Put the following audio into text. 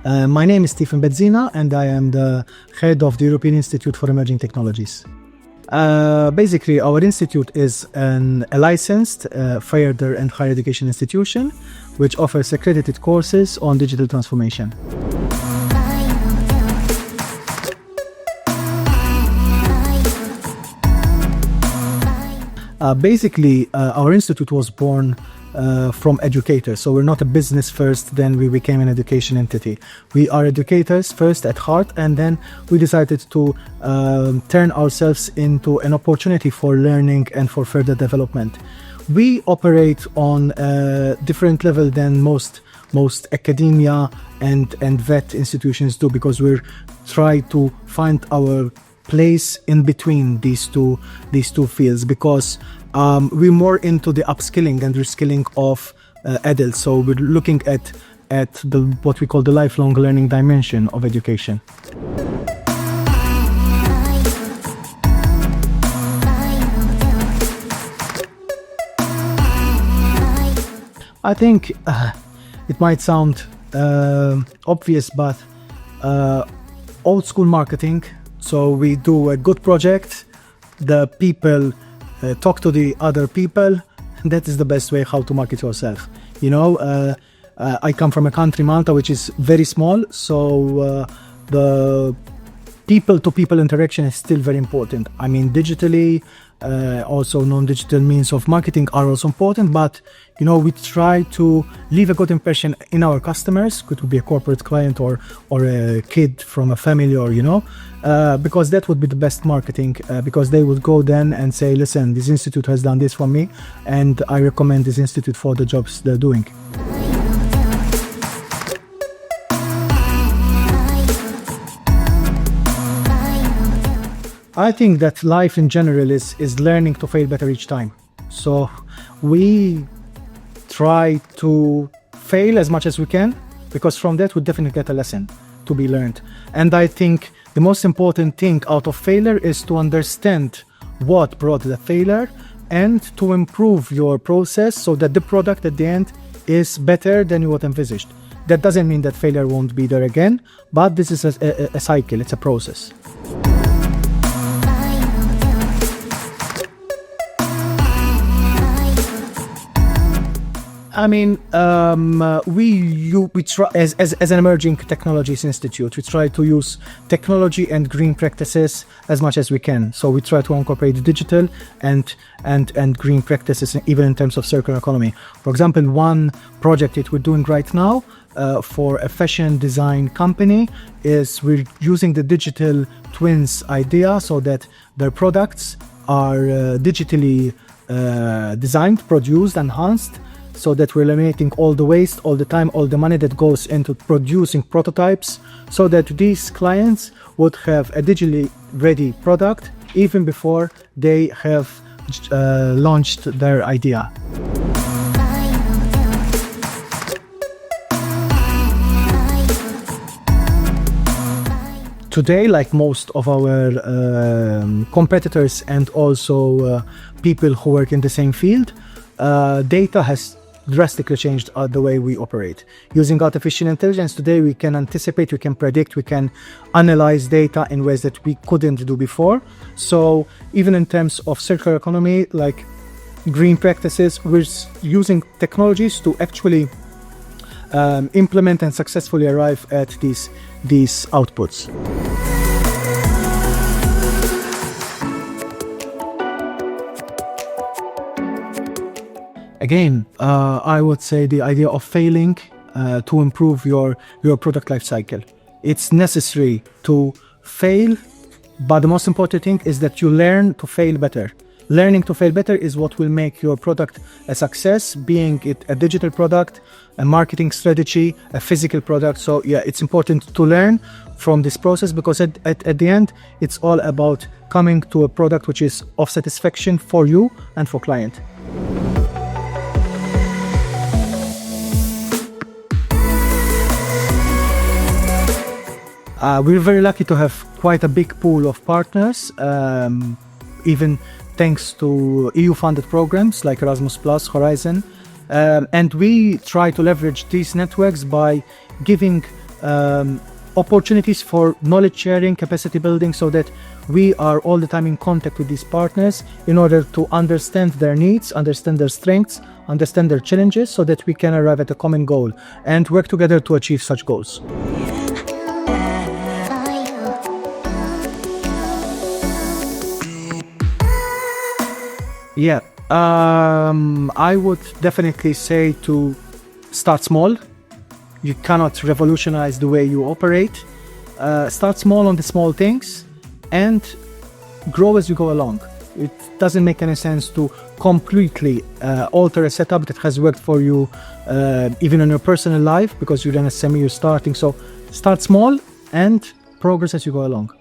My name is Bezzina, and I am the head of the European Institute for Emerging Technologies. Basically, our institute is a licensed further and higher education institution which offers accredited courses on digital transformation. Basically, our institute was born from educators. So we're not a business first, then we became an education entity. We are educators first at heart, and then we decided to turn ourselves into an opportunity for learning and for further development. We operate on a different level than most academia and vet institutions do, because we're trying to find our place in between these two fields, because we're more into the upskilling and reskilling of adults. So we're looking at what we call the lifelong learning dimension of education. I think it might sound obvious, but old school marketing. So we do a good project, the people talk to the other people, and that is the best way how to market yourself. You know, I come from a country, Malta, which is very small, so the people-to-people interaction is still very important. I mean, digitally, also non-digital means of marketing are also important, but you know, we try to leave a good impression in our customers. Could be a corporate client or a kid from a family, or you know, because that would be the best marketing, because they would go then and say, listen, this institute has done this for me, and I recommend this institute for the jobs they're doing. I think that life in general is learning to fail better each time. So we try to fail as much as we can, because from that we definitely get a lesson to be learned. And I think the most important thing out of failure is to understand what brought the failure and to improve your process so that the product at the end is better than you would envisaged. That doesn't mean that failure won't be there again, but this is a cycle, it's a process. I mean, we try as an emerging technologies institute, we try to use technology and green practices as much as we can. So we try to incorporate digital and green practices, even in terms of circular economy. For example, one project that we're doing right now for a fashion design company is we're using the digital twins idea, so that their products are digitally designed, produced, enhanced, so that we're eliminating all the waste, all the time, all the money that goes into producing prototypes, so that these clients would have a digitally ready product even before they have launched their idea. Today, like most of our competitors and also people who work in the same field, data has drastically changed the way we operate. Using artificial intelligence today, we can anticipate, we can predict, we can analyze data in ways that we couldn't do before. So even in terms of circular economy, like green practices, we're using technologies to actually implement and successfully arrive at these outputs. Again, I would say the idea of failing to improve your product life cycle. It's necessary to fail, but the most important thing is that you learn to fail better. Learning to fail better is what will make your product a success, being it a digital product, a marketing strategy, a physical product. So yeah, it's important to learn from this process, because at the end, it's all about coming to a product which is of satisfaction for you and for client. We're very lucky to have quite a big pool of partners, even thanks to EU-funded programs like Erasmus+, Horizon. And we try to leverage these networks by giving opportunities for knowledge sharing, capacity building, so that we are all the time in contact with these partners in order to understand their needs, understand their strengths, understand their challenges, so that we can arrive at a common goal and work together to achieve such goals. Yeah, I would definitely say to start small. You cannot revolutionize the way you operate. Start small on the small things and grow as you go along. It doesn't make any sense to completely alter a setup that has worked for you even in your personal life, because you're an SME, you're starting. So start small and progress as you go along.